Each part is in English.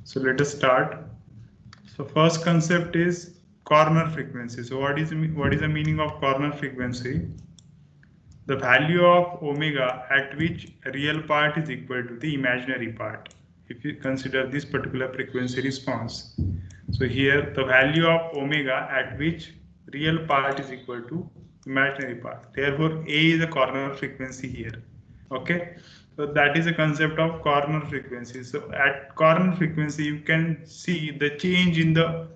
So let us start. So first concept is corner frequency. So what is the meaning of corner frequency? The value of omega at which real part is equal to the imaginary part. If you consider this particular frequency response, so here the value of omega at which real part is equal to imaginary part. Therefore, A is a corner frequency here. Okay, so that is a concept of corner frequency. So at corner frequency, you can see the change in the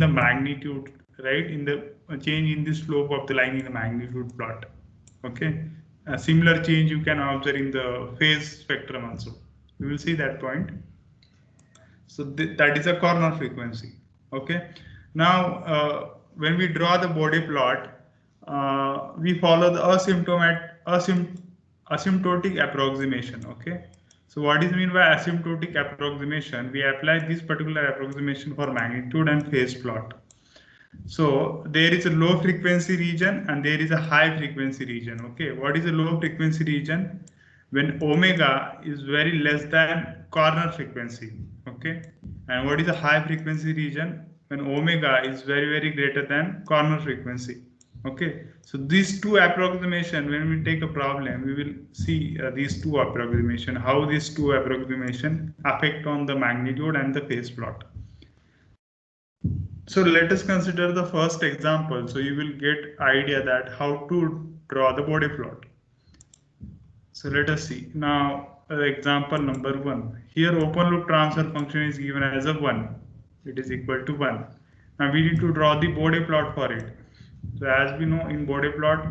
magnitude, right? In the change in the slope of the line in the magnitude plot. Okay, a similar change you can observe in the phase spectrum also. We will see that point. So that is a corner frequency. Okay, now when we draw the Bode plot, we follow the asymptotic approximation. Okay, so what is mean by asymptotic approximation? We apply this particular approximation for magnitude and phase plot. So there is a low frequency region and there is a high frequency region. Okay, what is a low frequency region? When omega is very less than corner frequency. Okay, and what is a high frequency region? When omega is very greater than corner frequency. Okay, so these two approximation, when we take a problem, we will see these two approximation, how these two approximation affect on the magnitude and the phase plot. So let us consider the first example. So you will get idea that how to draw the Bode plot. So let us see. Now example number 1. Here open loop transfer function is given as a 1. It is equal to 1. Now we need to draw the Bode plot for it. So as we know, in Bode plot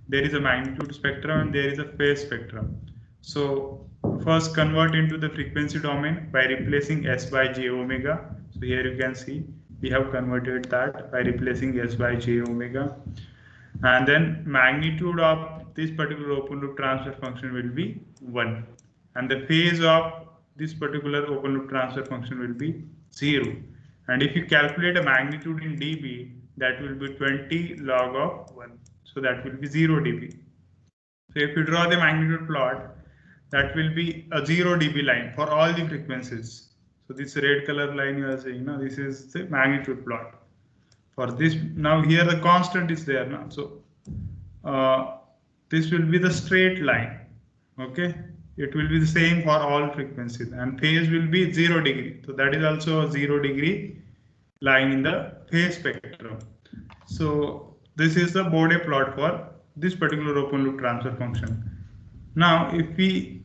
there is a magnitude spectrum and there is a phase spectrum. So first convert into the frequency domain by replacing S by j omega. So here you can see we have converted that by replacing S by j omega, and then magnitude of this particular open loop transfer function will be 1, and the phase of this particular open loop transfer function will be 0. And if you calculate a magnitude in dB, that will be 20 log of 1, so that will be 0 dB. So if you draw the magnitude plot, that will be a 0 dB line for all the frequencies. So this red color line you are saying, now this is the magnitude plot for this. Now here the constant is there now. So this will be the straight line. Okay, it will be the same for all frequencies, and phase will be 0 degree. So that is also a 0 degree line in the phase spectrum. So this is the Bode plot for this particular open loop transfer function. Now if we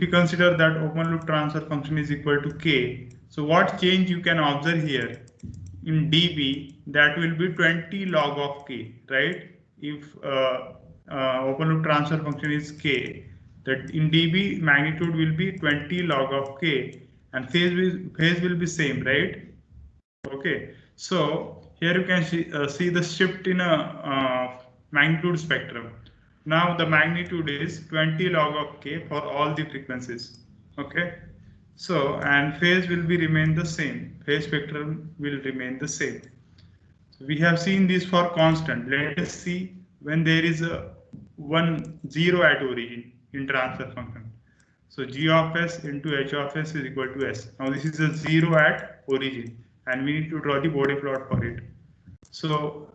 consider that open loop transfer function is equal to k, so what change you can observe here in dB, that will be 20 log of k, right? If open loop transfer function is k, that in dB magnitude will be 20 log of k, and phase will be same, right? Okay, so here you can see the shift in a magnitude spectrum. Now the magnitude is 20 log of k for all the frequencies. Okay, so and phase will be remain the same. Phase spectrum will remain the same. So we have seen this for constant. Let us see when there is a 0 at origin in transfer function. So g of s into h of s is equal to s. Now this is a 0 at origin, and we need to draw the Bode plot for it. So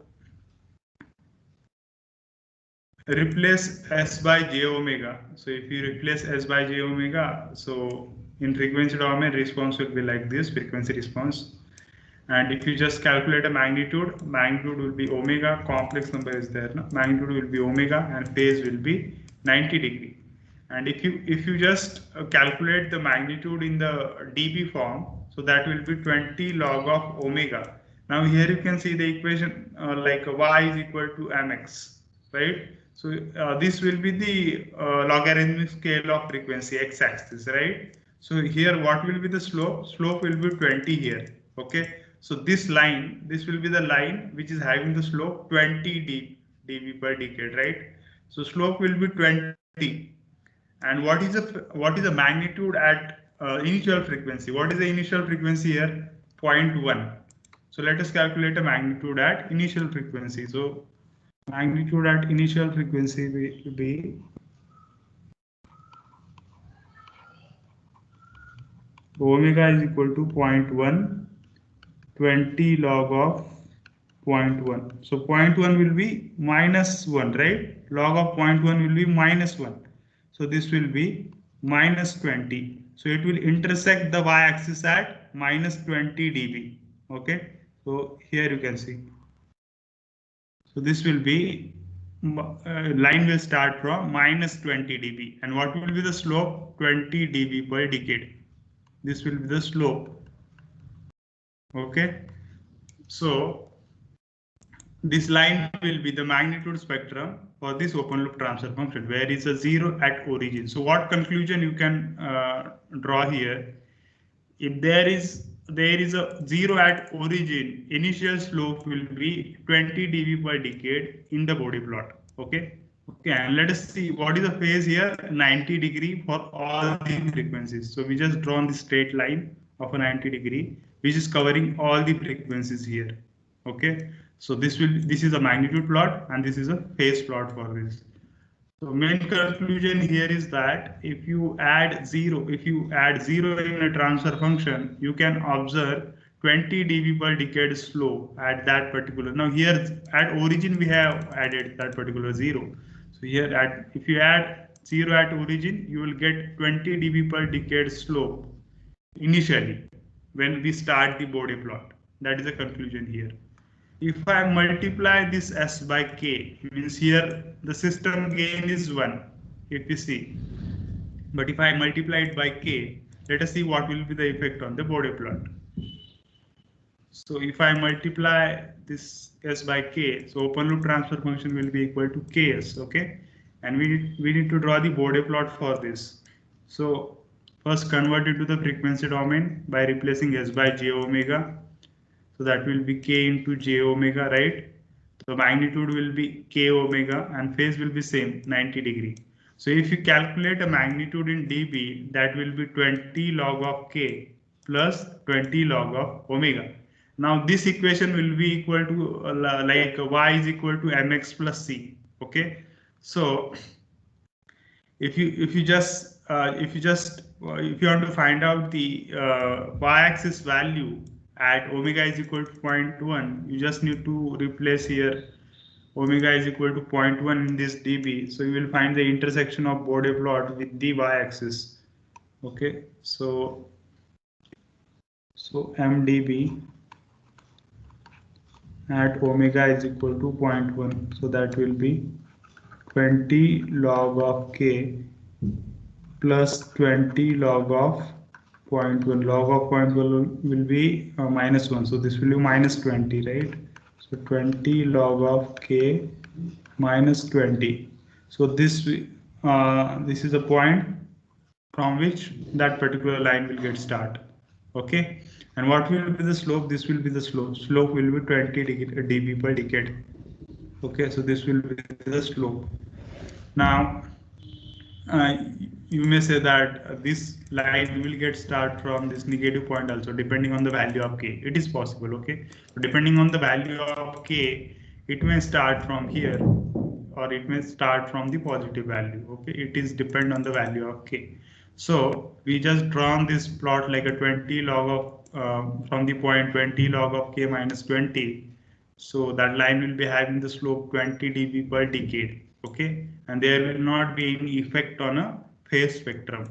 replace S by j omega. So if you replace S by j omega, so in frequency domain response will be like this, frequency response. And if you just calculate a magnitude will be omega, complex number is there, no? Magnitude will be omega and phase will be 90 degree. And if you just calculate the magnitude in the dB form, so that will be 20 log of omega. Now here you can see the equation like y is equal to mx, right? So this will be the logarithmic scale of frequency x-axis, right? So here what will be the slope? Slope will be 20 here. Okay, so this will be the line which is having the slope 20 dB per decade, right? So slope will be 20. And what is the magnitude at initial frequency? What is the initial frequency here? 0.1. So let us calculate a magnitude at initial frequency. So magnitude at initial frequency will be Omega is equal to 0.1, 20 log of 0.1. So 0.1 will be minus 1, right? Log of 0.1 will be minus 1. So this will be minus 20. So it will intersect the y-axis at minus 20 dB. Okay. So here you can see. So this will be line will start from minus 20 dB. And what will be the slope? 20 dB per decade. This will be the slope. Okay. So this line will be the magnitude spectrum for this open loop transfer function, where is a zero at origin. So what conclusion you can draw here? If there is a zero at origin, initial slope will be 20 dB per decade in the body plot. Okay. Okay, and let us see what is the phase here. 90 degree for all the frequencies. So we just drawn the straight line of a 90 degree, which is covering all the frequencies here. Okay, so this is a magnitude plot and this is a phase plot for this. So main conclusion here is that if you add zero in a transfer function, you can observe 20 dB per decade slope at that particular. Now here at origin we have added that particular zero. So here if you add zero at origin, you will get 20 dB per decade slope initially when we start the body plot. That is the conclusion here. If I multiply this S by K, means here the system gain is 1, if you see. But if I multiply it by K, let us see what will be the effect on the body plot. So if I multiply this S by K, so open loop transfer function will be equal to Ks, okay? And we need to draw the body plot for this. So first convert it to the frequency domain by replacing S by J omega. So that will be K into J omega, right? So magnitude will be K omega and phase will be same, 90 degree. So if you calculate a magnitude in dB, that will be 20 log of K plus 20 log of omega. Now this equation will be equal to like y is equal to mx plus c. Okay, so if you want to find out the y-axis value at omega is equal to 0.1, you just need to replace here omega is equal to 0.1 in this dB. So you will find the intersection of body plot with the y-axis. Okay, so mdB at omega is equal to 0.1. So that will be 20 log of K plus 20 log of 0.1. Log of 0.1 will be minus 1. So this will be minus 20, right? So 20 log of K minus 20. So this is a point from which that particular line will get start. Okay, and what will be the slope? This will be the slope. Slope will be 20 dB per decade. Okay, so this will be the slope. Now you may say that this line will get start from this negative point also, depending on the value of K. It is possible. Okay, so depending on the value of K, it may start from here or it may start from the positive value. Okay, it is depend on the value of K. So we just drawn this plot like a 20 log of from the point 20 log of K minus 20. So that line will be having the slope 20 dB per decade. Okay, and there will not be any effect on a phase spectrum.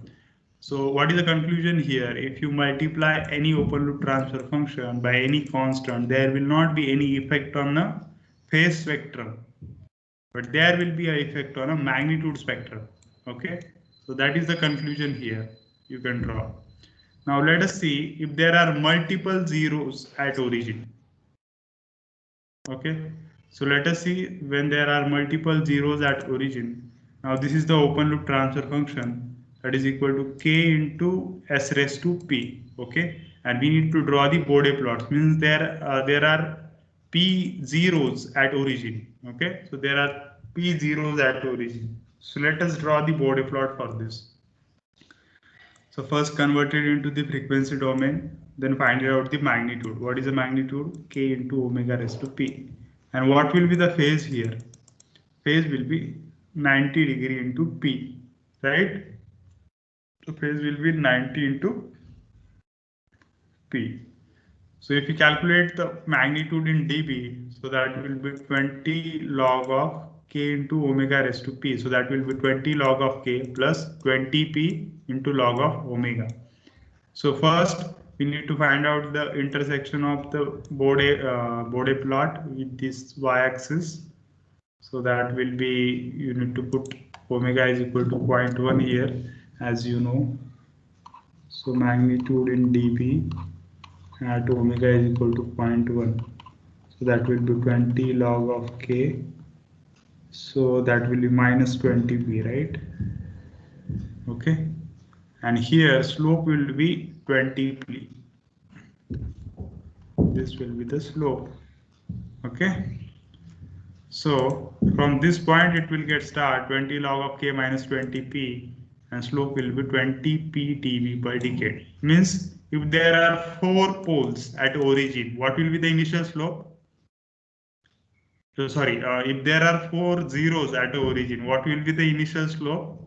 So what is the conclusion here? If you multiply any open loop transfer function by any constant, there will not be any effect on a phase spectrum, but there will be an effect on a magnitude spectrum. Okay, so that is the conclusion here you can draw. Now let us see if there are multiple zeros at origin. Okay, so let us see when there are multiple zeros at origin. Now this is the open loop transfer function, that is equal to K into S raised to P. Okay, and we need to draw the Bode plots, means there are P zeros at origin. Okay, so there are P zeros at origin. So let us draw the Bode plot for this. So first convert it into the frequency domain, then find out the magnitude. What is the magnitude? K into omega raised to P. And what will be the phase here? Phase will be 90 degree into P, right? So phase will be 90 into P. So if you calculate the magnitude in dB, so that will be 20 log of k into omega raised to p. So that will be 20 log of k plus 20p into log of omega. So first we need to find out the intersection of the Bode plot with this y-axis. So that will be, you need to put omega is equal to 0.1 here, as you know. So magnitude in dB at omega is equal to 0.1. So that will be 20 log of k. So that will be minus 20p, right? Okay. And here slope will be 20p. This will be the slope. Okay. So from this point it will get start 20 log of k minus 20p, and slope will be 20p dB per decade. Means if there are 4 poles at origin, what will be the initial slope? So sorry, if there are 4 zeros at origin, what will be the initial slope?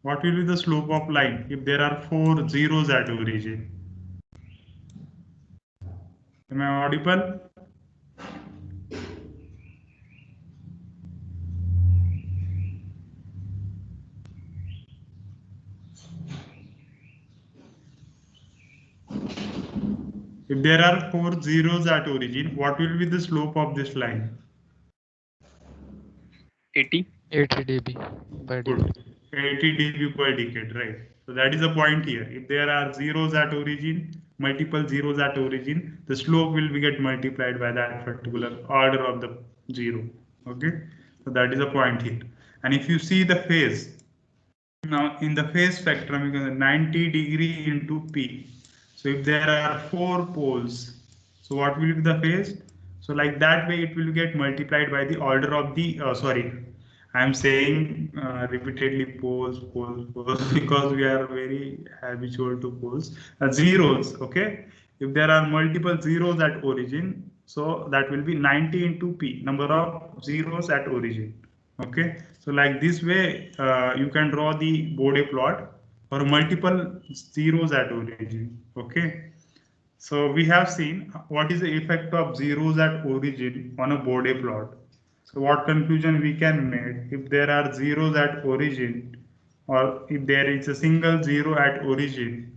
What will be the slope of line if there are 4 zeros at origin? Am I audible? If there are 4 zeros at origin, what will be the slope of this line? 80 dB per decade. 80 dB per decade, right? So that is the point here. If there are zeros at origin, multiple zeros at origin, the slope will be get multiplied by that particular order of the zero. Okay, so that is the point here. And if you see the phase, now in the phase spectrum, you can 90 degree into P. So if there are 4 poles, so what will be the phase? So like that way it will get multiplied by the order of the, sorry, I'm saying repeatedly poles because we are very habitual to poles. Zeros, okay? If there are multiple zeros at origin, so that will be 90 into P, number of zeros at origin. Okay, so like this way you can draw the Bode plot for multiple zeros at origin. Okay, so we have seen what is the effect of zeros at origin on a Bode plot. So what conclusion we can make if there are zeros at origin, or if there is a single zero at origin,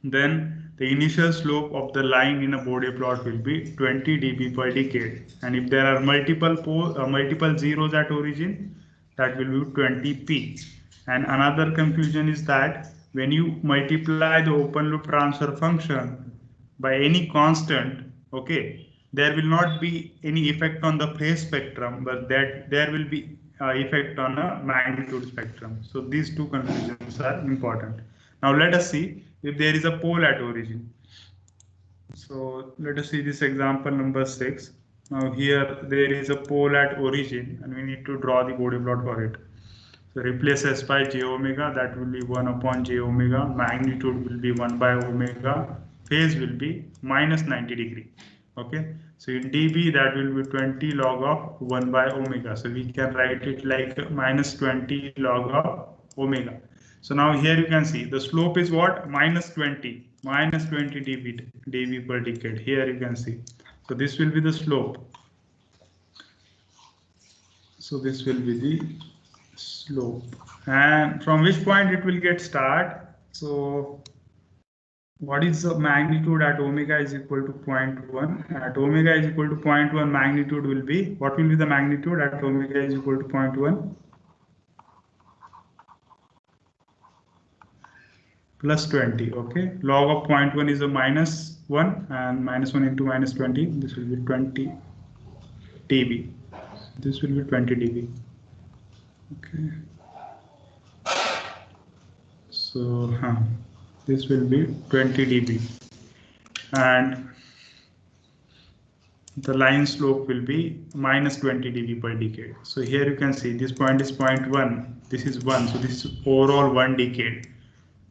then the initial slope of the line in a Bode plot will be 20 dB per decade. And if there are multiple zeros at origin, that will be 20p. And another conclusion is that when you multiply the open loop transfer function by any constant, okay, there will not be any effect on the phase spectrum, but that there will be effect on a magnitude spectrum. So these two conclusions are important. Now let us see if there is a pole at origin. So let us see this example number 6. Now here there is a pole at origin and we need to draw the Bode plot for it. So replace S by j omega, that will be 1 upon j omega, magnitude will be 1 by omega, phase will be minus 90 degree. Okay, so in dB that will be 20 log of 1 by omega. So we can write it like minus 20 log of omega. So now here you can see the slope is what? Minus 20 dB per decade. Here you can see. So this will be the slope. So this will be the slope. And from which point it will get start? So what is the magnitude at omega is equal to 0.1? At omega is equal to 0.1, magnitude will be, what will be the magnitude at omega is equal to 0.1? Plus 20, okay. Log of 0.1 is a minus 1, and minus 1 into minus 20, this will be 20 dB. This will be 20 dB. Okay. So this will be 20 dB. And the line slope will be minus 20 dB per decade. So here you can see this point is 0.1, this is 1, so this is overall 1 decade.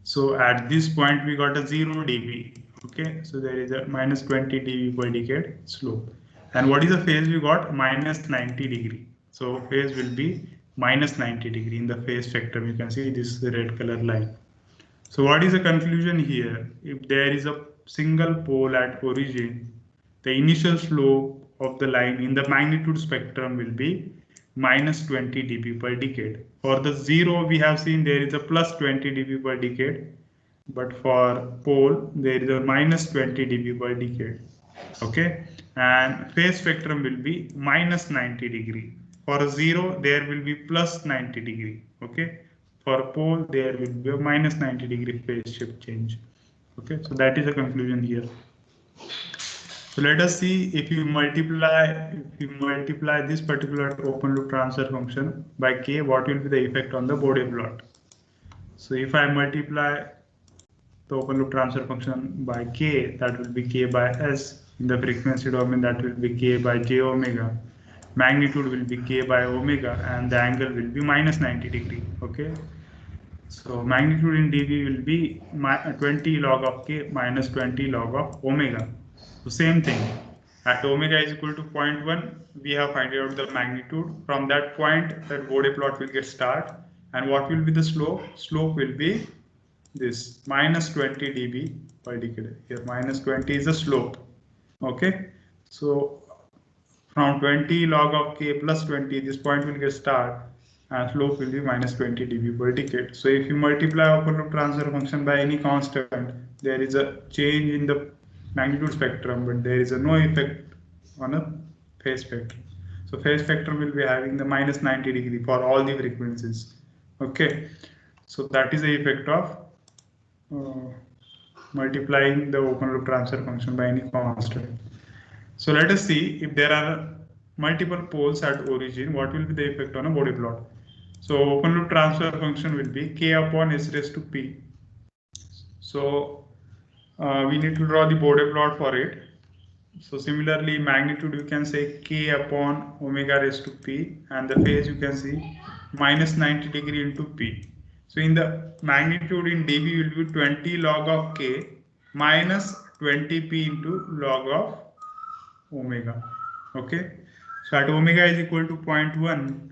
So at this point we got a 0 dB. Okay, so there is a minus 20 dB per decade slope. And what is the phase we got? Minus 90 degree. So phase will be minus 90 degree in the phase spectrum. You can see this red color line. So what is the conclusion here? If there is a single pole at origin, the initial slope of the line in the magnitude spectrum will be minus 20 dB per decade. For the zero, we have seen there is a plus 20 dB per decade, but for pole, there is a minus 20 dB per decade. Okay, and phase spectrum will be minus 90 degree. For a zero, there will be plus 90 degree. Okay, for a pole, there will be a minus 90 degree phase shift change. Okay, so that is the conclusion here. So let us see if you multiply this particular open loop transfer function by k, what will be the effect on the Bode plot. So if I multiply the open loop transfer function by k, that will be k by s. In the frequency domain, that will be k by j omega. Magnitude will be k by omega, and the angle will be minus 90 degree. Okay. So magnitude in dB will be 20 log of k minus 20 log of omega. So same thing. At omega is equal to 0.1, we have find out the magnitude. From that point, that Bode plot will get start. And what will be the slope? Slope will be this minus 20 dB per decade. Here minus 20 is the slope. Okay. So from 20 log of k plus 20, this point will get start, and slope will be minus 20 dB per decade. So if you multiply open loop transfer function by any constant, there is a change in the magnitude spectrum, but there is no effect on a phase spectrum. So phase spectrum will be having the minus 90 degree for all the frequencies. Okay, so that is the effect of multiplying the open loop transfer function by any constant. So let us see if there are multiple poles at origin, what will be the effect on a Bode plot. So open loop transfer function will be k upon s raised to p. So we need to draw the Bode plot for it. So similarly, magnitude you can say k upon omega raised to p, and the phase you can see minus 90 degree into p. So in the magnitude in dB will be 20 log of k minus 20p into log of omega. Okay, so at omega is equal to 0.1,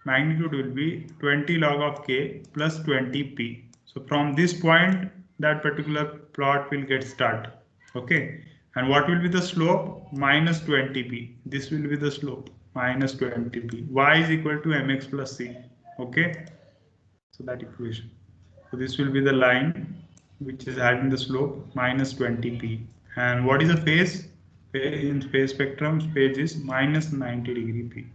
magnitude will be 20 log of k plus 20p. So from this point, that particular plot will get start. Okay, and what will be the slope? Minus 20p. This will be the slope, minus 20p. Y is equal to mx plus c. Okay, so that equation. So this will be the line which is having the slope minus 20p. And what is the phase? In phase spectrum, phase is minus 90 degree p.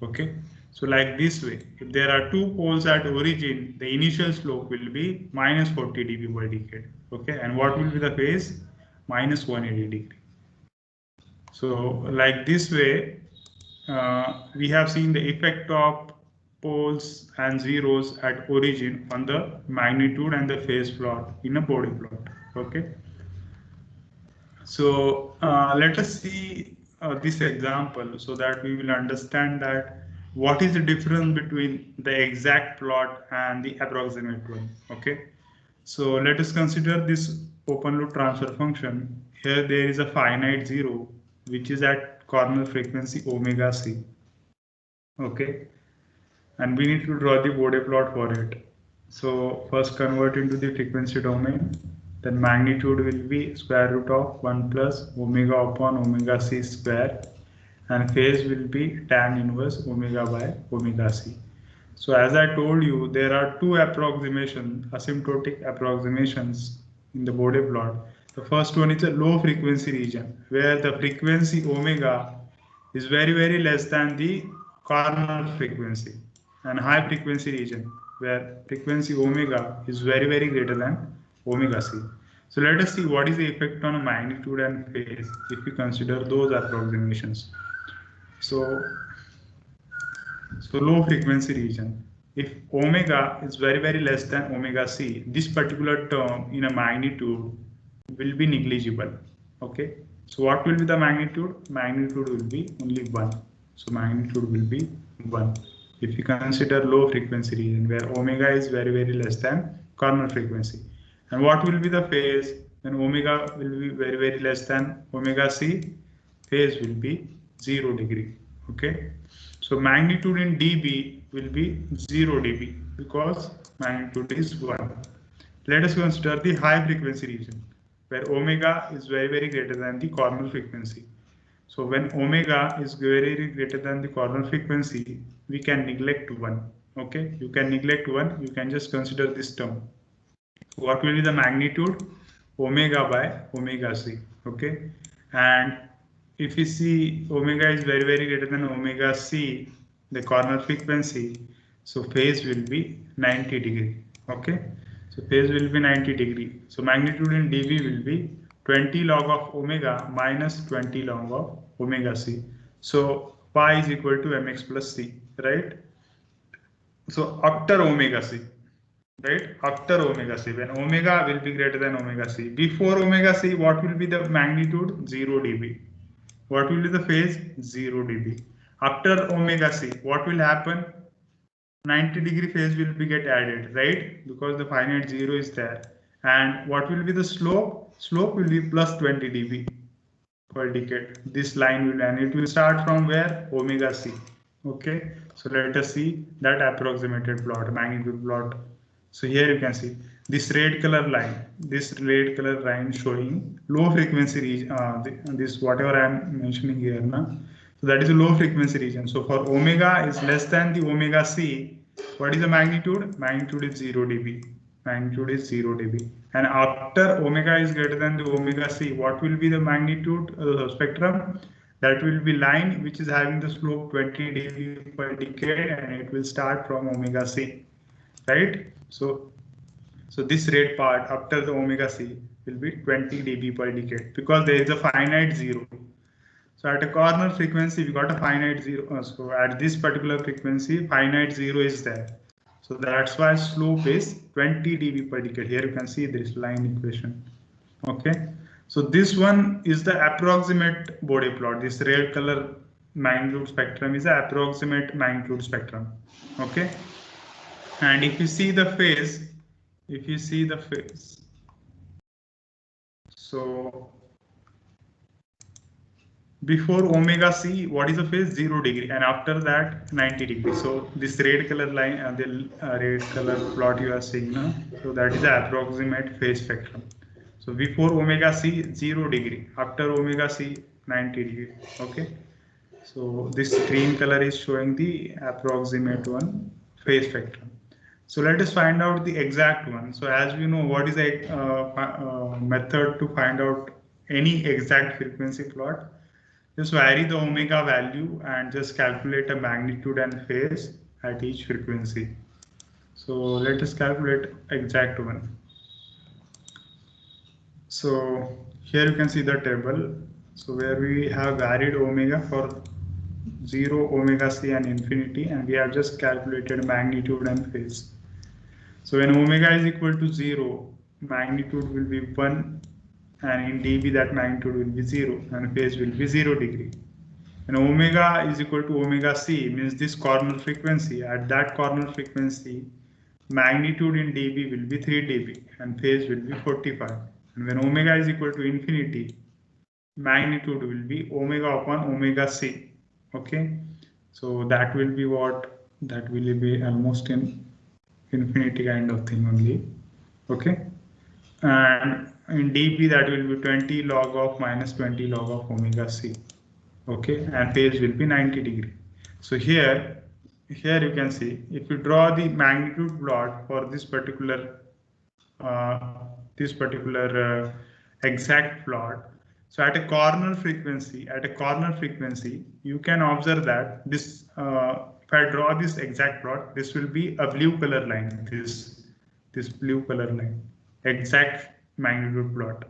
Okay, so like this way, if there are two poles at origin, the initial slope will be minus 40 dB per decade. Okay, and what will be the phase? Minus 180 degree. So like this way, we have seen the effect of poles and zeros at origin on the magnitude and the phase plot in a Bode plot. Okay. So let us see this example so that we will understand that what is the difference between the exact plot and the approximate one. Okay, so let us consider this open loop transfer function. Here there is a finite zero which is at corner frequency omega c. Okay, and we need to draw the Bode plot for it. So first convert into the frequency domain. Then magnitude will be square root of 1 plus omega upon omega c square, and phase will be tan inverse omega by omega c. So as I told you, there are two approximations, asymptotic approximations in the Bode plot. The first one is a low frequency region where the frequency omega is very less than the corner frequency, and high frequency region where frequency omega is very greater than omega c. So let us see what is the effect on magnitude and phase if we consider those approximations. So low frequency region, if omega is very less than omega c, this particular term in a magnitude will be negligible. Okay, so what will be the magnitude? Magnitude will be only 1. So magnitude will be 1 if you consider low frequency region where omega is very less than corner frequency. And what will be the phase? When omega will be very less than omega c, phase will be 0 degree. Okay, so magnitude in dB will be 0 dB because magnitude is 1. Let us consider the high frequency region where omega is very greater than the corner frequency. So when omega is very greater than the corner frequency, we can neglect 1. Okay, you can neglect 1, you can just consider this term. What will be the magnitude? Omega by omega c. Okay, and if you see omega is very greater than omega c, the corner frequency, so phase will be 90 degree. Okay, so phase will be 90 degree. So magnitude in dB will be 20 log of omega minus 20 log of omega c. So pi is equal to mx plus c, right? So after omega c, right? After omega c, when omega will be greater than omega c. Before omega c, what will be the magnitude? 0 dB. What will be the phase? 0 dB. After omega c, what will happen? 90 degree phase will be get added, right? Because the finite 0 is there. And what will be the slope? Slope will be plus 20 dB per decade. This line will, and it will start from where? Omega c. Okay, so let us see that approximated plot, magnitude plot. So here you can see this red color line showing low frequency region. This whatever I am mentioning here now. So that is a low frequency region. So for omega is less than the omega c, what is the magnitude? Magnitude is 0 dB. Magnitude is 0 dB. And after omega is greater than the omega c, what will be the magnitude spectrum? That will be line which is having the slope 20 dB per decade, and it will start from omega c, right? So this red part after the omega c will be 20 dB per decade because there is a finite 0. So at a corner frequency, we got a finite 0. So at this particular frequency, finite 0 is there. So that's why slope is 20 dB per decade. Here you can see this line equation. Okay. So this one is the approximate Bode plot. This red color magnitude spectrum is the approximate magnitude spectrum. Okay. And if you see the phase, so before omega c, what is the phase? 0 degree, and after that 90 degree. So this red color line and the red color plot you are seeing now, so that is the approximate phase spectrum. So before omega c 0 degree, after omega c 90 degree. Okay, so this green color is showing the approximate one phase spectrum. So let us find out the exact one. So as we know, what is a method to find out any exact frequency plot? Just vary the omega value and just calculate a magnitude and phase at each frequency. So let us calculate exact one. So here you can see the table. So where we have varied omega for 0, omega c and infinity, and we have just calculated magnitude and phase. So when omega is equal to 0, magnitude will be 1, and in dB that magnitude will be 0 and phase will be 0 degree. And omega is equal to omega c means this corner frequency. At that corner frequency, magnitude in dB will be 3 dB and phase will be 45. And when omega is equal to infinity, magnitude will be omega upon omega c. Okay, so that will be what? That will be almost in infinity kind of thing only. Okay, and in dB that will be 20 log of minus 20 log of omega c. Okay, and phase will be 90 degree. So here you can see, if you draw the magnitude plot for this particular exact plot. So at a corner frequency, you can observe that this if I draw this exact plot, this will be a blue color line. This blue color line, exact magnitude plot.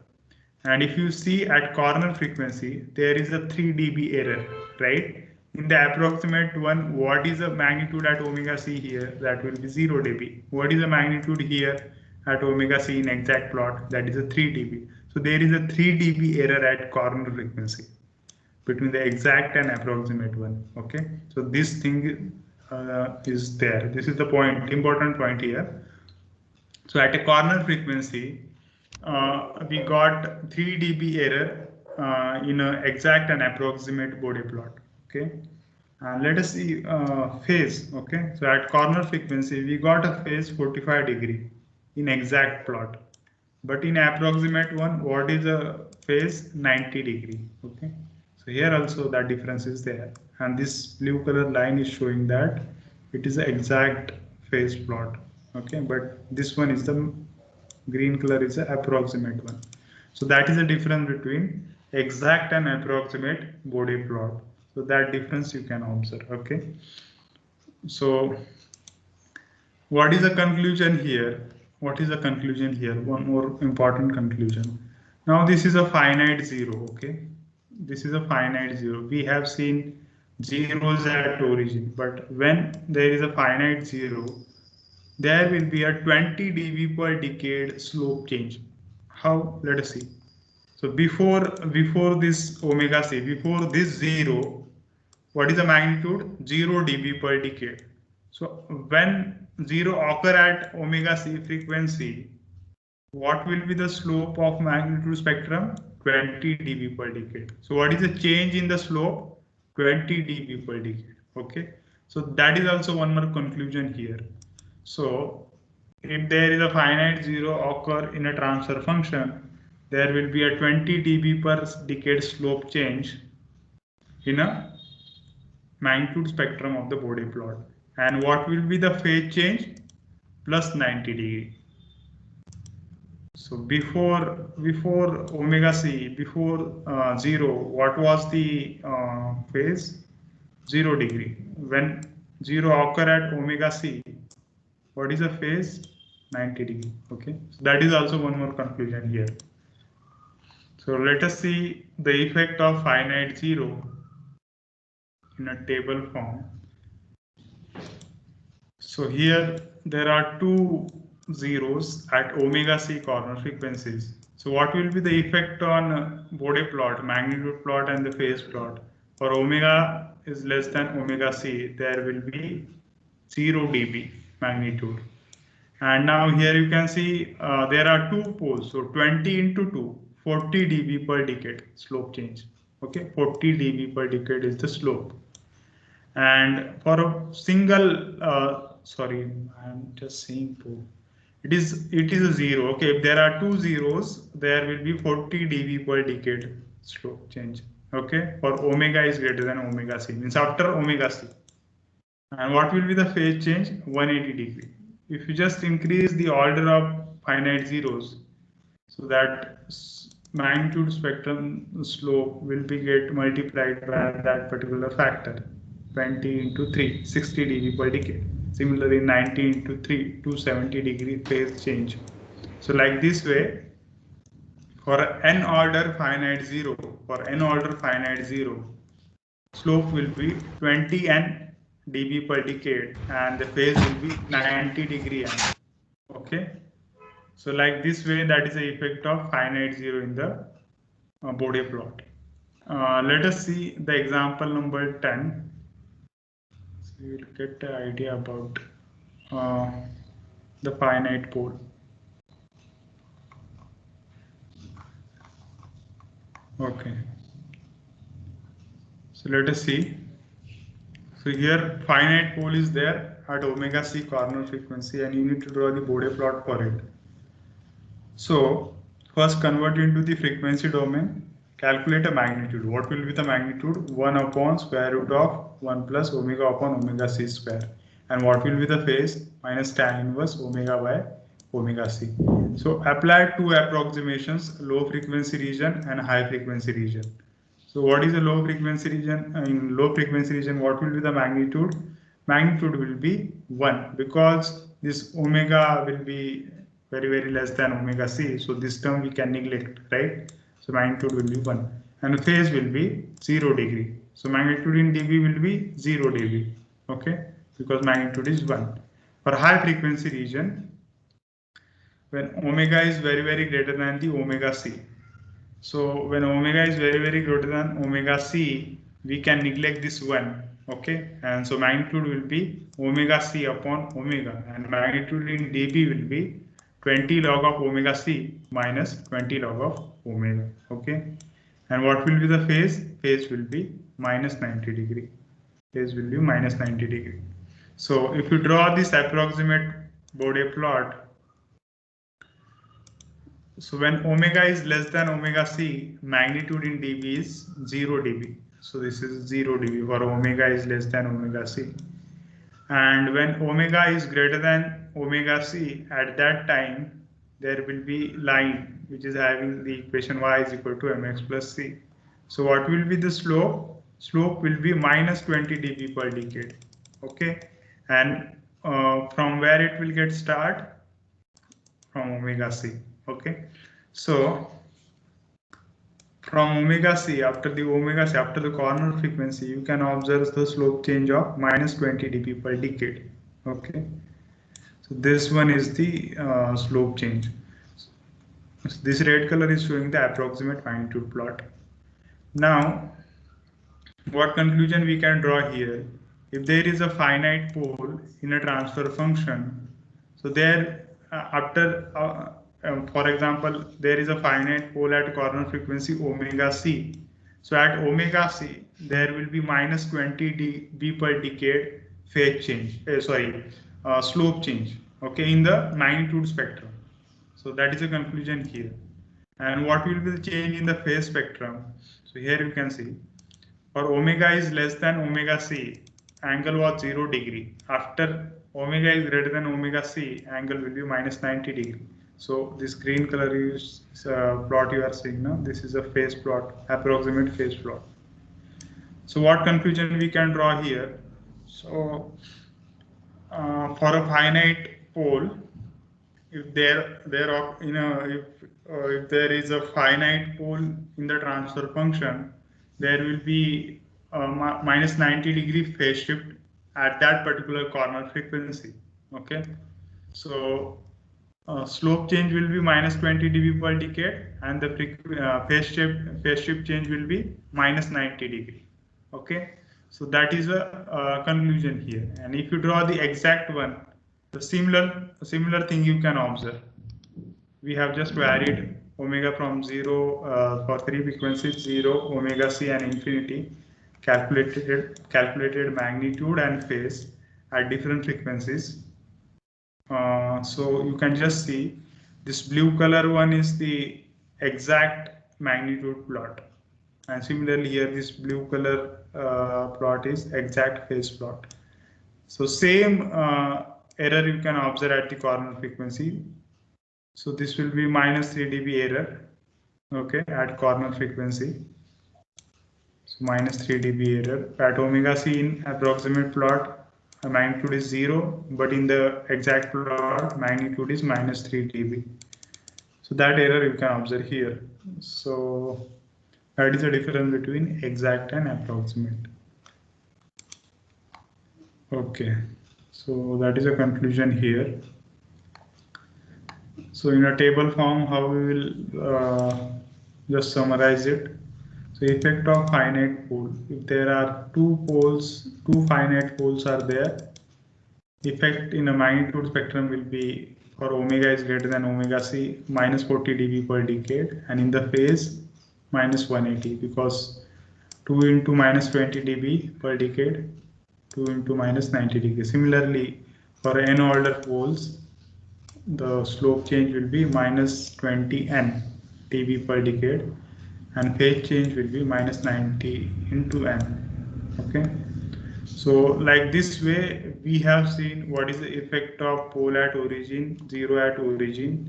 And if you see at corner frequency, there is a 3 dB error, right? In the approximate one, what is the magnitude at omega c here? That will be 0 dB. What is the magnitude here at omega c in exact plot? That is a 3 dB. So there is a 3 dB error at corner frequency between the exact and approximate one. Okay, so this thing is there. This is the point, important point here. So at a corner frequency, we got 3 dB error in an exact and approximate Bode plot. Okay, And let us see phase. Okay, so at corner frequency, we got a phase 45 degree in exact plot. But in approximate one, what is a phase 90 degree? Okay, so here also that difference is there. And this blue color line is showing that it is the exact phase plot. Okay, but this one is the green color is the approximate one. So that is the difference between exact and approximate Bode plot. So that difference you can observe. Okay. So what is the conclusion here? What is the conclusion here? One more important conclusion. Now this is a finite zero. Okay. This is a finite zero. We have seen zeros at origin, but when there is a finite zero, there will be a 20 dB per decade slope change. How? Let us see. So before this omega c, before this zero, what is the magnitude? 0 dB per decade. So when zero occur at omega c frequency, what will be the slope of magnitude spectrum? 20 dB per decade. So what is the change in the slope? 20 dB per decade. Okay. So that is also one more conclusion here. So if there is a finite zero occur in a transfer function, there will be a 20 dB per decade slope change in a magnitude spectrum of the Bode plot. And what will be the phase change? Plus 90 degree. So before omega c, before zero, what was the phase? 0 degree. When zero occur at omega c, what is the phase? 90 degree. Okay, so that is also one more conclusion here. So let us see the effect of finite zero in a table form. So here there are two zeros at omega c corner frequencies. So what will be the effect on Bode plot, magnitude plot and the phase plot? For omega is less than omega c, there will be 0 dB magnitude. And now here you can see there are two poles. So 20 into 2, 40 dB per decade slope change. Okay, 40 dB per decade is the slope. And for a single, sorry, I'm just saying pole. It is a zero. Okay, if there are two zeros, there will be 40 dB per decade slope change. Okay, for omega is greater than omega c, means after omega c. And what will be the phase change? 180 degree. If you just increase the order of finite zeros, so that magnitude spectrum slope will be get multiplied by that particular factor. 20 into 3, 60 dB per decade. Similarly, 90 into 3, 270 degree phase change. So like this way, for n order finite zero, slope will be 20 n dB per decade and the phase will be 90 degree n. Okay. So like this way, that is the effect of finite zero in the Bode plot. Let us see the example number 10. So you will get the idea about the finite pole. Okay. So let us see. So here finite pole is there at omega c corner frequency and you need to draw the Bode plot for it. So first convert into the frequency domain, calculate a magnitude. What will be the magnitude? 1 upon square root of 1 plus omega upon omega c square. And what will be the phase? Minus tan inverse omega by omega c. So apply two approximations, low frequency region and high frequency region. So what is the low frequency region? In low frequency region, what will be the magnitude? Magnitude will be 1 because this omega will be very less than omega c. So this term we can neglect, right? So magnitude will be 1 and phase will be 0 degree. So magnitude in dB will be 0 dB. Okay, because magnitude is 1. For high frequency region, when omega is very greater than the omega c. So when omega is very greater than omega c, we can neglect this 1. Okay, and so magnitude will be omega c upon omega and magnitude in dB will be 20 log of omega c minus 20 log of omega. Okay, and what will be the phase? Phase will be minus 90 degree. phase will be minus 90 degree. So if you draw this approximate Bode plot, so when omega is less than omega c, magnitude in dB is 0 dB. So this is 0 dB for omega is less than omega c. And when omega is greater than omega c, at that time there will be line which is having the equation y is equal to mx plus c. So what will be the slope? Slope will be minus 20 dB per decade. Okay, and from where it will get start? From omega c. Okay, so from omega c, after the corner frequency, you can observe the slope change of minus 20 dB per decade. Okay, so this one is the slope change. So this red color is showing the approximate magnitude plot. Now, what conclusion we can draw here? If there is a finite pole in a transfer function, so there for example, there is a finite pole at corner frequency omega c. So at omega c, there will be minus 20 dB per decade phase change. Slope change. Okay, in the magnitude spectrum. So that is a conclusion here. And what will be the change in the phase spectrum? So here you can see, for omega is less than omega c, angle was 0 degree. After omega is greater than omega c, angle will be minus 90 degree. So this green color is plot you are seeing now. This is a phase plot, approximate phase plot. So what conclusion we can draw here? So for a finite pole, if if there is a finite pole in the transfer function, there will be minus 90 degree phase shift at that particular corner frequency. Okay, so slope change will be minus 20 dB per decade, and the phase shift change will be minus 90 degree. Okay, so that is a conclusion here. And if you draw the exact one, the similar thing you can observe. We have just varied omega from 0 for three frequencies, 0, omega c, and infinity. Calculated magnitude and phase at different frequencies. So you can just see this blue color one is the exact magnitude plot, and similarly here this blue color plot is exact phase plot. So same error you can observe at the corner frequency. So this will be minus 3 dB error, okay, at corner frequency. So minus 3 dB error at omega c in approximate plot. Magnitude is 0, but in the exact plot magnitude is minus 3 dB. So that error you can observe here. So that is the difference between exact and approximate. Okay, so that is a conclusion here. So in a table form, how we will just summarize it. So effect of finite pole. If there are two finite poles are there, effect in a magnitude spectrum will be for omega is greater than omega c minus 40 dB per decade, and in the phase minus 180, because 2 into minus 20 dB per decade, 2 into minus 90 degree. Similarly, for n order poles, the slope change will be minus 20 n dB per decade, and phase change will be minus 90 into n. Okay, so like this way we have seen what is the effect of pole at origin, 0 at origin,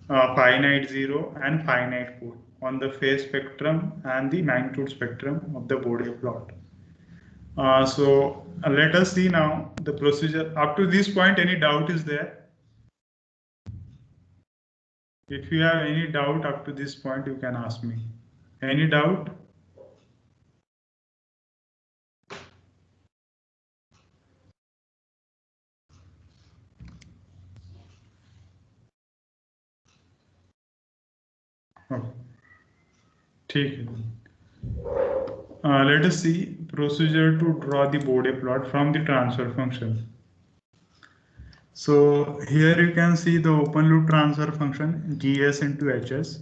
finite 0 and finite pole on the phase spectrum and the magnitude spectrum of the Bode plot. So let us see now the procedure. Up to this point, any doubt is there? If you have any doubt up to this point, you can ask me. Any doubt? Okay. Let us see procedure to draw the Bode plot from the transfer function. So here you can see the open loop transfer function GS into HS.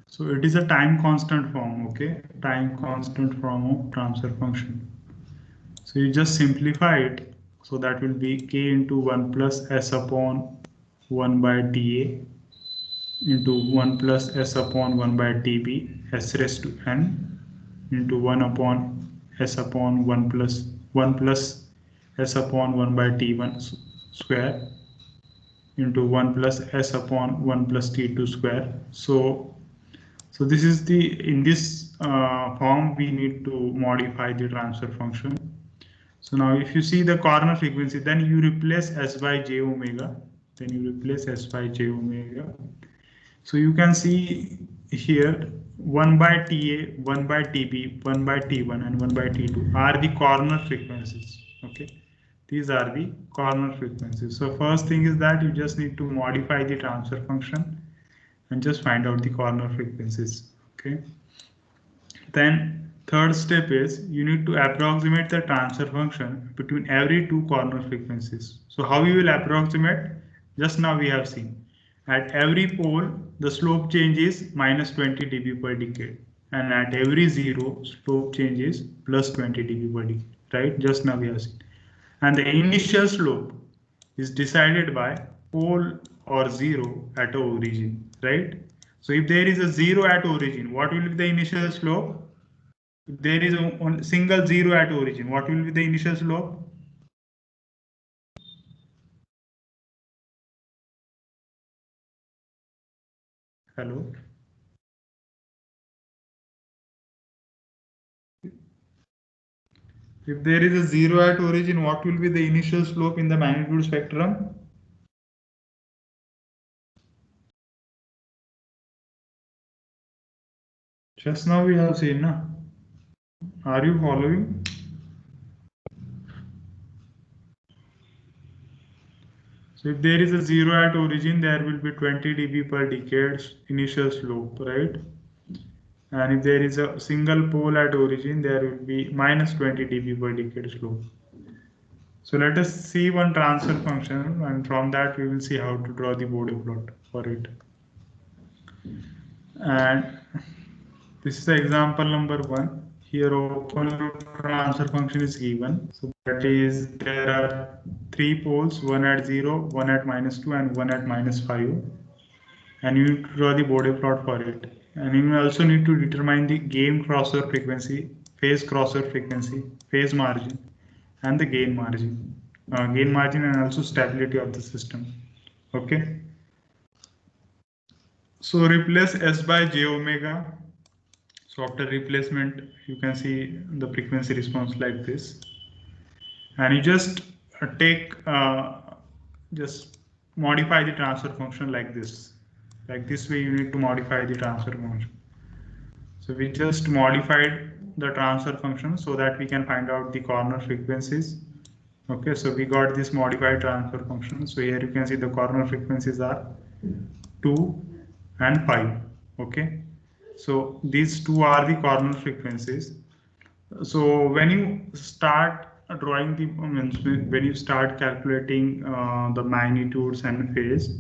So it is a time constant form, okay? Time constant form of transfer function. So you just simplify it. So that will be k into 1 plus s upon 1 by dA into 1 plus s upon 1 by dB s raised to n into 1 upon s upon 1 plus s upon 1 by t1 square into 1 plus s upon 1 plus t2 square. So this is the, in this form we need to modify the transfer function. So now if you see the corner frequency, then you replace s by j omega, then you replace s by j omega. So you can see here 1 by TA, 1 by TB, 1 by T1 and 1 by T2 are the corner frequencies. Okay, these are the corner frequencies. So first thing is that you just need to modify the transfer function and just find out the corner frequencies. Okay, then third step is you need to approximate the transfer function between every two corner frequencies. So how you will approximate? Just now we have seen at every pole the slope change is minus 20 dB per decade, and at every zero slope change is plus 20 dB per decade, right? Just now we have seen. And the initial slope is decided by pole or zero at origin, right? So if there is a zero at origin, what will be the initial slope? If there is a single zero at origin, what will be the initial slope? Hello? If there is a zero at origin, what will be the initial slope in the magnitude spectrum? Just now we have seen, na? Are you following? So if there is a zero at origin, there will be 20 dB per decade initial slope, right? And if there is a single pole at origin, there will be minus 20 dB per decade slope. So let us see one transfer function, and from that we will see how to draw the Bode plot for it. And this is the example number 1. Here open loop transfer function is given. So that is, there are 3 poles, one at 0, one at minus 2 and one at minus 5. And you need to draw the Bode plot for it. And you also need to determine the gain crossover frequency, phase crossover frequency, phase margin, and the gain margin. Gain margin and also stability of the system. Okay. So replace S by j omega. So after replacement, you can see the frequency response like this. And you just just modify the transfer function like this. Like this way, you need to modify the transfer function. So we just modified the transfer function so that we can find out the corner frequencies. Okay, so we got this modified transfer function. So here you can see the corner frequencies are 2 and 5. Okay, so these two are the corner frequencies. So when you start drawing the when you start calculating the magnitudes and phase,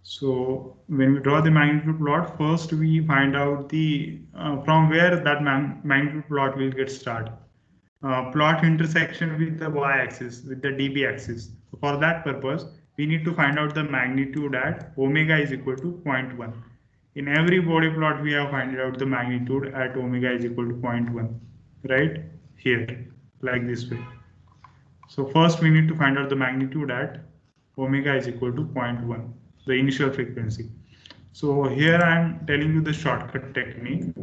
so when we draw the magnitude plot, first we find out the from where that magnitude plot will get started. Plot intersection with the y-axis, with the dB axis. So for that purpose, we need to find out the magnitude at omega is equal to 0.1. In every Bode plot, we have found out the magnitude at omega is equal to 0.1, right? Here, like this way. So first we need to find out the magnitude at omega is equal to 0.1, the initial frequency. So here I am telling you the shortcut technique,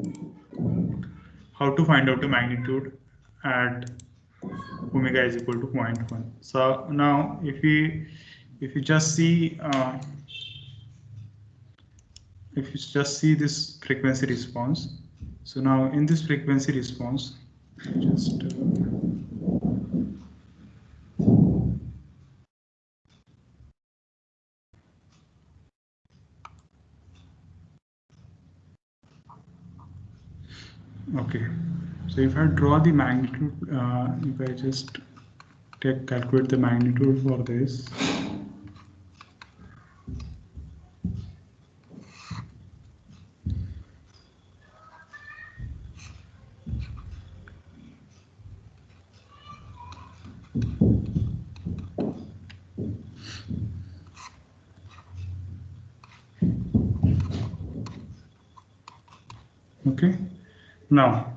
how to find out the magnitude at omega is equal to 0.1. So now if you just see this frequency response, so now in this frequency response, just okay. So if I draw the magnitude, if I just calculate the magnitude for this. Okay. Now,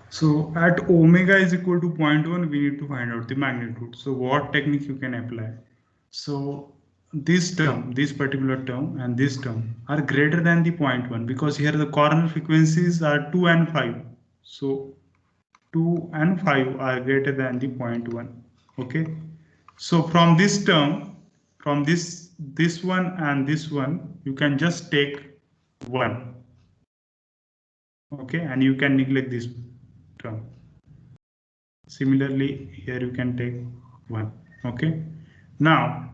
so at omega is equal to 0.1, we need to find out the magnitude. So what technique you can apply? So this term, this particular term and this term are greater than the 0.1 because here the corner frequencies are 2 and 5. So 2 and 5 are greater than the 0.1. Okay. So from this term, from this one and this one, you can just take 1. Okay, and you can neglect this term. Similarly, here you can take 1. Okay. Now,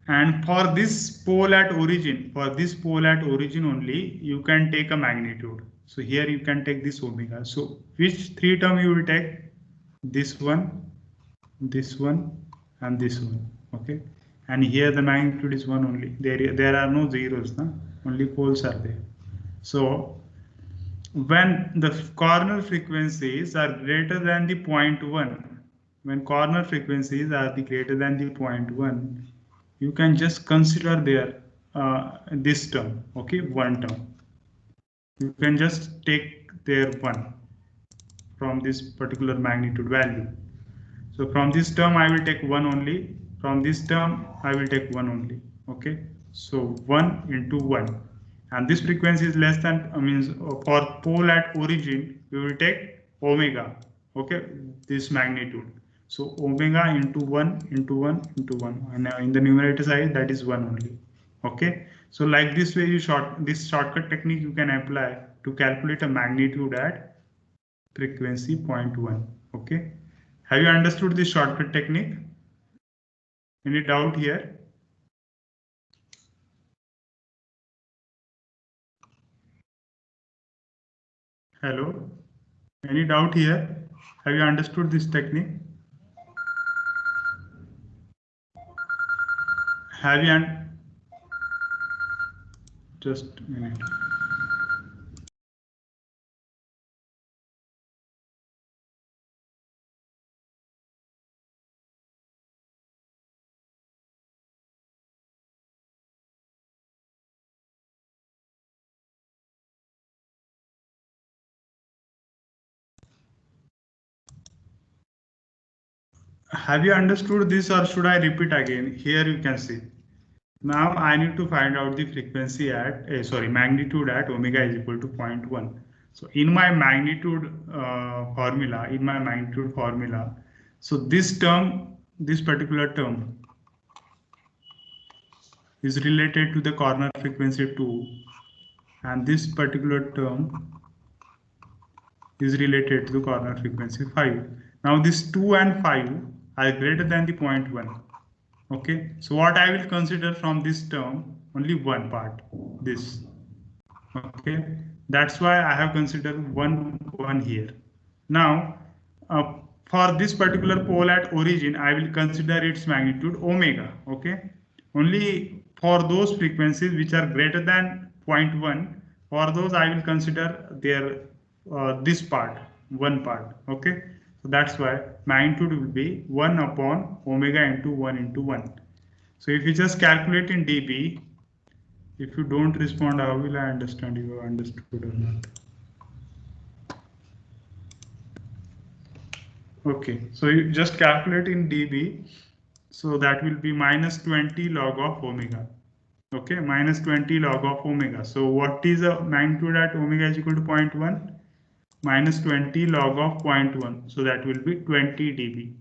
and for this pole at origin, only, you can take a magnitude. So here you can take this omega. So which 3 term you will take? This one, and this one. Okay. And here the magnitude is 1 only. There are no zeros, no? Only poles are there. So when the corner frequencies are greater than the 0.1, when corner frequencies are greater than the 0.1, you can just consider their this term, okay, 1 term. You can just take their 1 from this particular magnitude value. So from this term I will take 1 only. From this term I will take 1 only. Okay. So 1 into 1. And this frequency is less than, means for pole at origin, we will take omega. Okay. This magnitude. So omega into 1 into 1 into 1. And in the numerator side, that is 1 only. Okay. So like this way, this shortcut technique you can apply to calculate a magnitude at frequency 0.1. Okay. Have you understood this shortcut technique? Any doubt here? Hello? Any doubt here? Have you understood this technique? Have you? Just a minute. Have you understood this or should I repeat again? Here you can see. Now I need to find out the frequency at, magnitude at omega is equal to 0.1. So in my magnitude formula, so this term, this particular term is related to the corner frequency 2, and this particular term is related to the corner frequency 5. Now this 2 and 5 are greater than the 0.1. Okay, so what I will consider from this term, only one part, this. Okay, that's why I have considered 1 here. Now, for this particular pole at origin, I will consider its magnitude omega. Okay, only for those frequencies which are greater than 0.1, for those I will consider their this part, 1 part. Okay, so that's why magnitude will be 1 upon omega into 1 into 1. So if you just calculate in dB, if you don't respond, how will I understand you have understood or not? Okay, so you just calculate in dB. So that will be minus 20 log of omega. Okay, minus 20 log of omega. So what is the magnitude at omega is equal to 0.1? Minus 20 log of 0.1. So that will be 20 dB.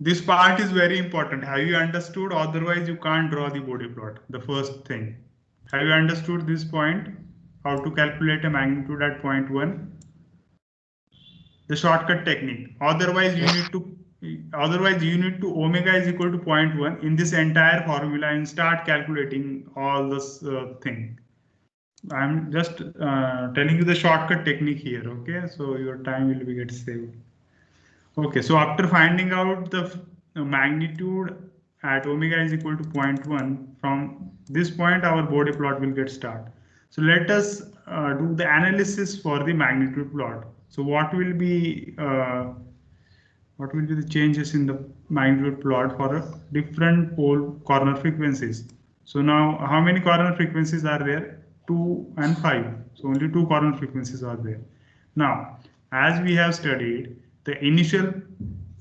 This part is very important. Have you understood? Otherwise, you can't draw the Bode plot. The first thing. Have you understood this point? How to calculate a magnitude at 0.1? The shortcut technique. Otherwise, you need to omega is equal to 0.1 in this entire formula and start calculating all this thing. I'm just telling you the shortcut technique here. Okay, so your time will be get saved. Okay, so after finding out the magnitude at omega is equal to 0.1, from this point our Bode plot will get start. So let us do the analysis for the magnitude plot. So what will be the changes in the magnitude plot for different pole corner frequencies? So now how many corner frequencies are there? 2 and 5. So only two corner frequencies are there. Now, as we have studied, the initial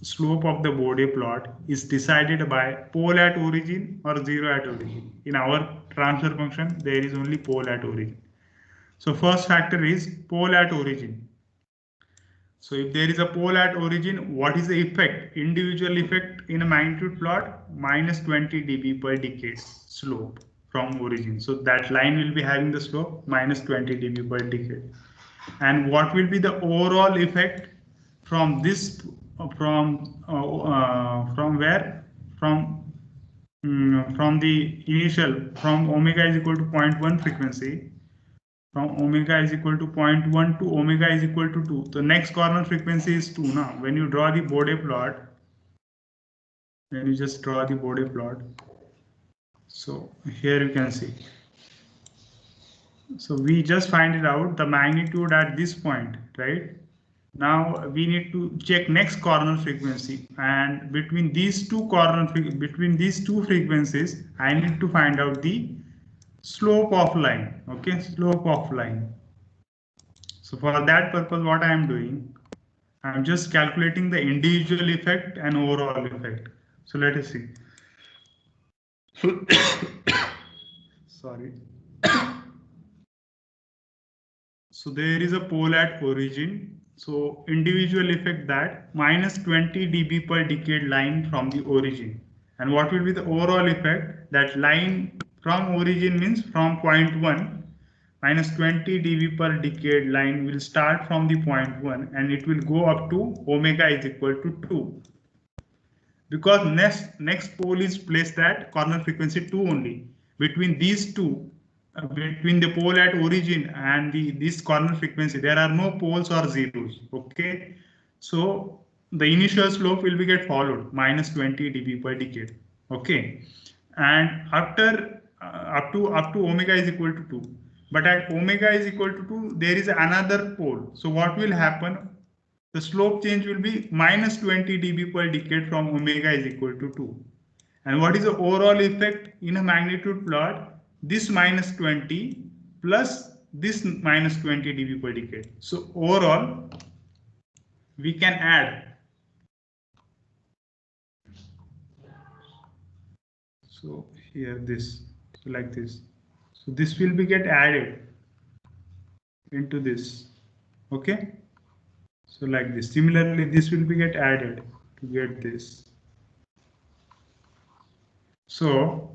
slope of the Bode plot is decided by pole at origin or zero at origin. In our transfer function, there is only pole at origin. So first factor is pole at origin. So if there is a pole at origin, what is the effect? Individual effect in a magnitude plot, minus 20 dB per decade slope from origin. So that line will be having the slope minus 20 dB per decade. And what will be the overall effect from this, from where? From the initial, from omega is equal to 0.1 frequency, from omega is equal to 0.1 to omega is equal to 2. The next corner frequency is 2 now. When you draw the Bode plot, when you just draw the Bode plot, so here you can see. So we just find it out the magnitude at this point, right? Now we need to check next corner frequency, and between these two frequencies, I need to find out the slope of line. Okay, slope of line. So for that purpose, what I am doing, I am just calculating the individual effect and overall effect. So let us see. Sorry. So there is a pole at origin. So individual effect, that minus 20 dB per decade line from the origin. And what will be the overall effect? That line from origin means from 0.1 minus 20 dB per decade line will start from the 0.1 and it will go up to omega is equal to 2. Because next pole is placed at corner frequency 2 only. Between these two, between the pole at origin and this corner frequency, there are no poles or zeros. Okay, so the initial slope will be get followed minus 20 dB per decade. Okay, and after up to omega is equal to 2, but at omega is equal to 2 there is another pole. So what will happen? The slope change will be minus 20 dB per decade from omega is equal to 2. And what is the overall effect in a magnitude plot? This minus 20 plus this minus 20 dB per decade. So overall, we can add. So here this, so like this. So this will be get added into this. Okay. So like this. Similarly, this will be get added to get this. So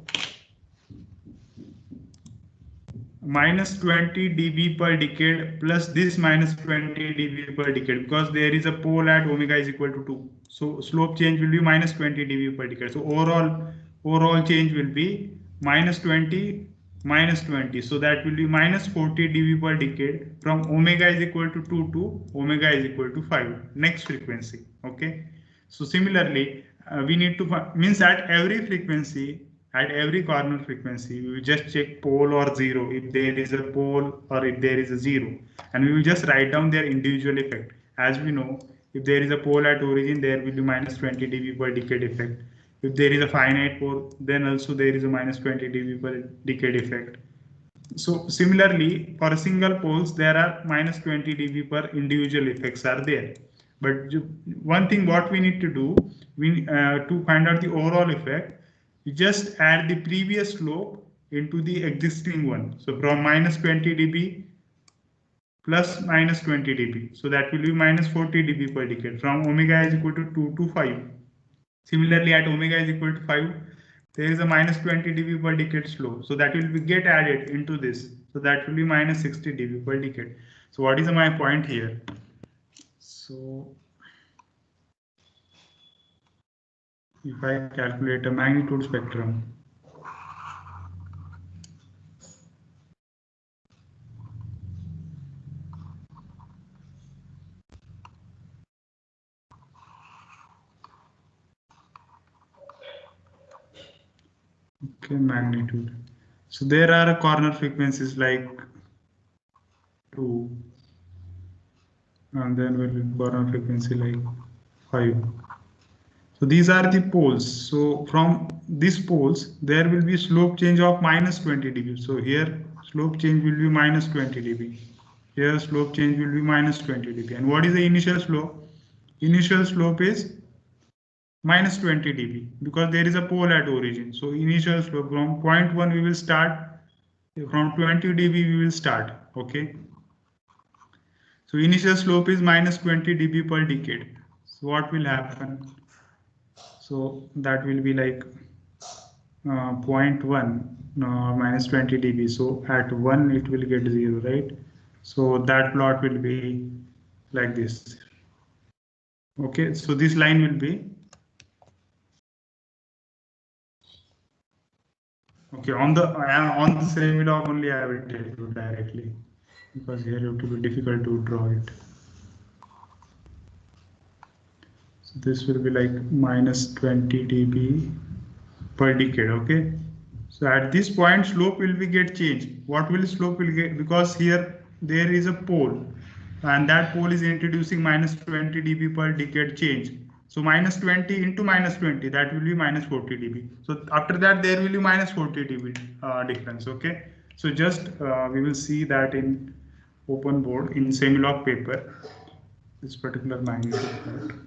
minus 20 dB per decade plus this minus 20 dB per decade, because there is a pole at omega is equal to 2. So slope change will be minus 20 dB per decade. So overall change will be minus 20 minus 20. So that will be minus 40 dB per decade from omega is equal to 2 to omega is equal to 5. Next frequency. Okay. So similarly, we need to means at every frequency, at every corner frequency, we will just check pole or zero if there is a pole or if there is a zero, and we will just write down their individual effect. As we know, if there is a pole at origin, there will be minus 20 dB per decade effect. If there is a finite pole, then also there is a minus 20 dB per decade effect. So similarly, for a single poles, there are minus 20 dB per individual effects are there. But one thing what we need to do, we to find out the overall effect, you just add the previous slope into the existing one. So from minus 20 dB plus minus 20 dB. So that will be minus 40 dB per decade from omega is equal to 2 to 5. Similarly, at omega is equal to 5, there is a minus 20 dB per decade slope. So that will be get added into this. So that will be minus 60 dB per decade. So what is my point here? So if I calculate a magnitude spectrum, okay, magnitude. So there are corner frequencies like 2, and then will be corner frequency like 5. So these are the poles. So from these poles, there will be slope change of minus 20 dB. So here slope change will be minus 20 dB. Here slope change will be minus 20 dB. And what is the initial slope? Initial slope is minus 20 dB because there is a pole at origin. So initial slope from 0.1 we will start, from 20 dB we will start. Okay. So initial slope is minus 20 dB per decade. So what will happen? So that will be like 0.1 minus 20 dB. So at 1 it will get 0, right? So that plot will be like this. Okay, so this line will be okay on the same log only. I will tell you directly because here it will be difficult to draw it. So this will be like minus 20 dB per decade. Okay, so at this point slope will be get changed. What will slope will get, because here there is a pole and that pole is introducing minus 20 dB per decade change. So minus 20 into minus 20, that will be minus 40 dB. So after that there will be minus 40 dB difference. Okay, so just we will see that in open board in semi-log paper, this particular magnitude.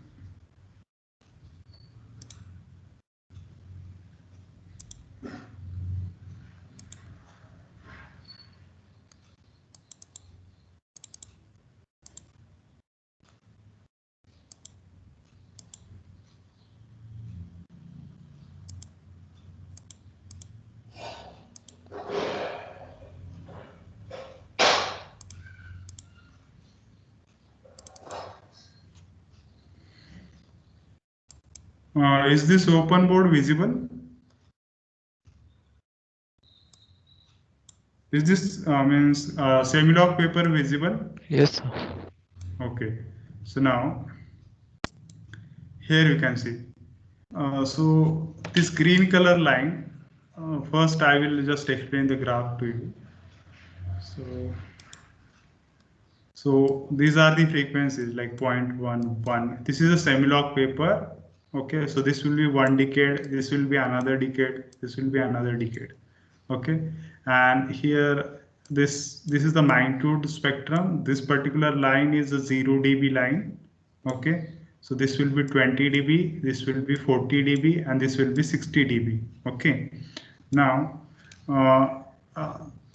Is this open board visible? Is this means semi-log paper visible? Yes, sir. Okay. So now here you can see. So this green color line. First, I will just explain the graph to you. So these are the frequencies like 0.11. This is a semi-log paper. Okay, so this will be 1 decade, this will be another decade, this will be another decade. Okay, and here this is the magnitude spectrum. This particular line is a 0 dB line. Okay, so this will be 20 dB, this will be 40 dB, and this will be 60 dB. Okay, now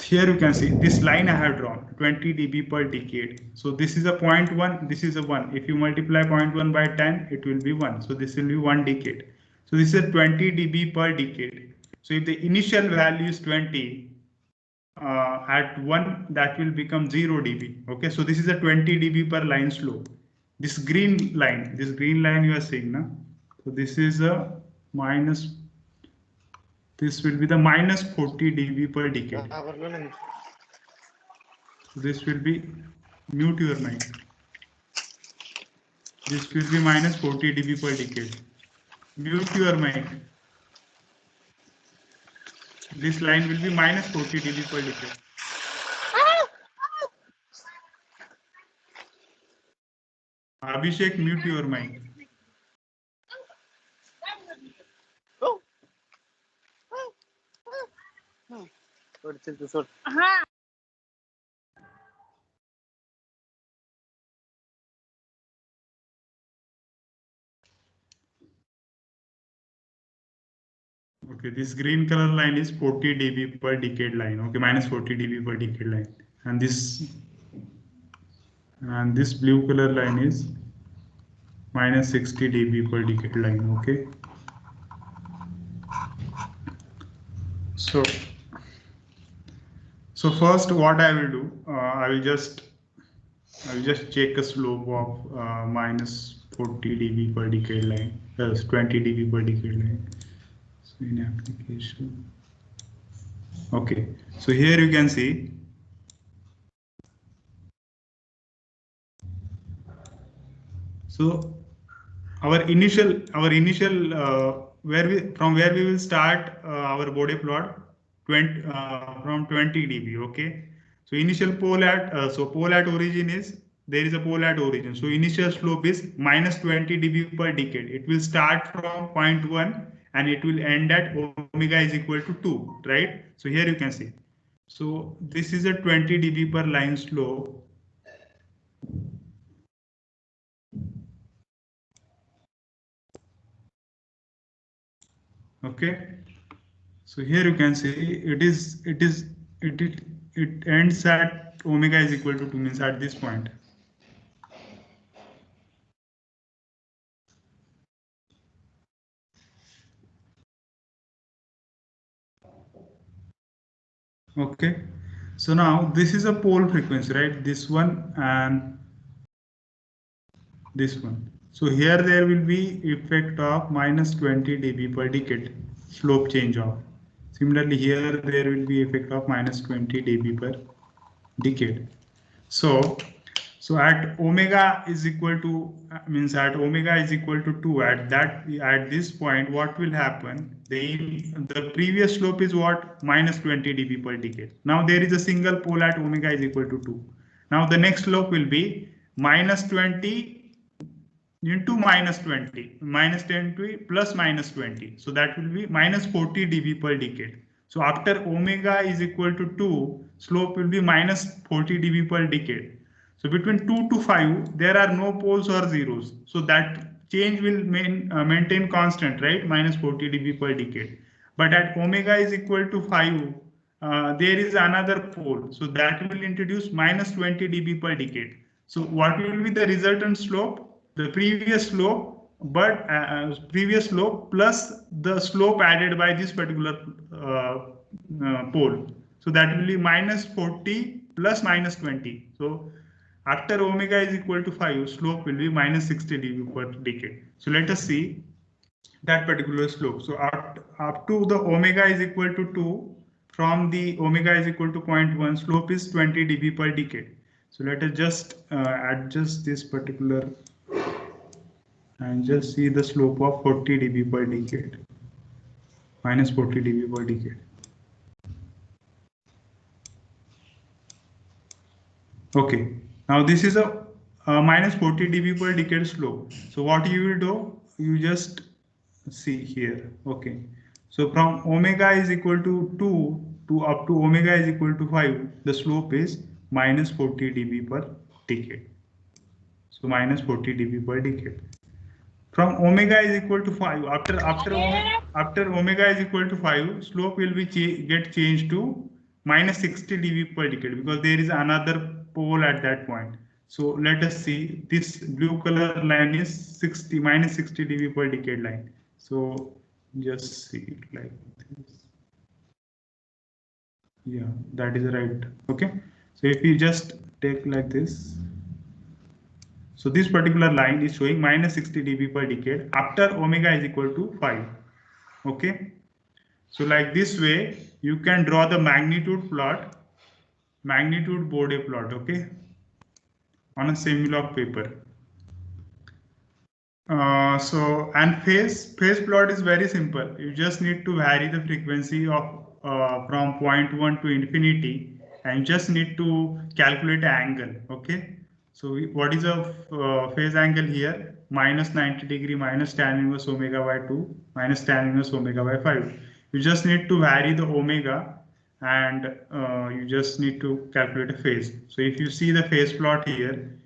here you can see this line I have drawn 20 dB per decade. So this is a 0.1, this is a 1. If you multiply 0.1 by 10, it will be 1. So this will be 1 decade. So this is 20 dB per decade. So if the initial value is 20, at 1 that will become 0 dB. Okay, so this is a 20 dB per line slope. This green line you are seeing now. So this is a minus. This will be the minus 40 dB per decade. This will be, mute your mic. This will be minus 40 dB per decade. Mute your mic. This line will be minus 40 dB per decade. Abhishek, mute your mic. Okay, this green color line is 40 dB per decade line. Okay, minus 40 dB per decade line, and this blue color line is minus 60 dB per decade line. Okay, so first what I will do, I will just check a slope of minus 40 dB per decade line, plus 20 dB per decade line. So in application, okay, so here you can see. So our initial where we will start our Bode plot 20 from 20 dB. Okay, so initial pole at pole at origin is, there is a pole at origin. So initial slope is minus 20 dB per decade. It will start from 0.1 and it will end at omega is equal to 2, right? So here you can see. So this is a 20 dB per line slope. Okay. So here you can see it ends at omega is equal to 2, means at this point. Okay. So now this is a pole frequency, right? This one and this one. So here there will be effect of minus 20 dB per decade slope change off. Similarly, here there will be effect of minus 20 dB per decade. So at omega is equal to means at omega is equal to 2, at this point what will happen, the previous slope is what, minus 20 dB per decade. Now there is a single pole at omega is equal to 2. Now the next slope will be minus 20 into minus 20, minus 10 plus minus 20. So that will be minus 40 dB per decade. So after omega is equal to 2, slope will be minus 40 dB per decade. So between 2 to 5, there are no poles or zeros. So that change will maintain constant, right? Minus 40 dB per decade. But at omega is equal to 5, there is another pole. So that will introduce minus 20 dB per decade. So what will be the resultant slope? The previous slope, but previous slope plus the slope added by this particular pole. So that will be minus 40 plus minus 20. So after omega is equal to 5, slope will be minus 60 dB per decade. So let us see that particular slope. So up to the omega is equal to 2, from the omega is equal to 0.1, slope is 20 dB per decade. So let us just adjust this particular and just see the slope of 40 dB per decade, minus 40 dB per decade. Okay, now this is a minus 40 dB per decade slope. So what you will do, you just see here. Okay, so from omega is equal to 2 to up to omega is equal to 5, the slope is minus 40 dB per decade. So minus 40 dB per decade. From omega is equal to 5, after omega is equal to 5, slope will be get changed to minus 60 dB per decade, because there is another pole at that point. So let us see, this blue color line is minus 60 dB per decade line. So just see it like this. Yeah, that is right. Okay, so if you just take like this, so this particular line is showing minus 60 dB per decade after omega is equal to 5. Okay, so like this way you can draw the magnitude plot, magnitude Bode plot, okay, on a semi-log paper. And phase plot is very simple. You just need to vary the frequency of from 0.1 to infinity, and just need to calculate the angle. Okay, so what is a phase angle here? Minus 90 degree minus tan inverse omega by 2 minus tan inverse omega by 5. You just need to vary the omega, and you just need to calculate a phase. So if you see the phase plot here,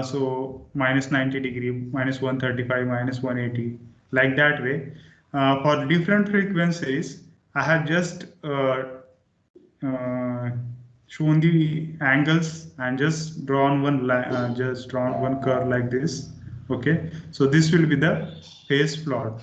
so minus 90 degree, minus 135, minus 180, like that way. For different frequencies, I have just shown the angles and just drawn one line, just drawn one curve like this. Okay, so this will be the phase plot.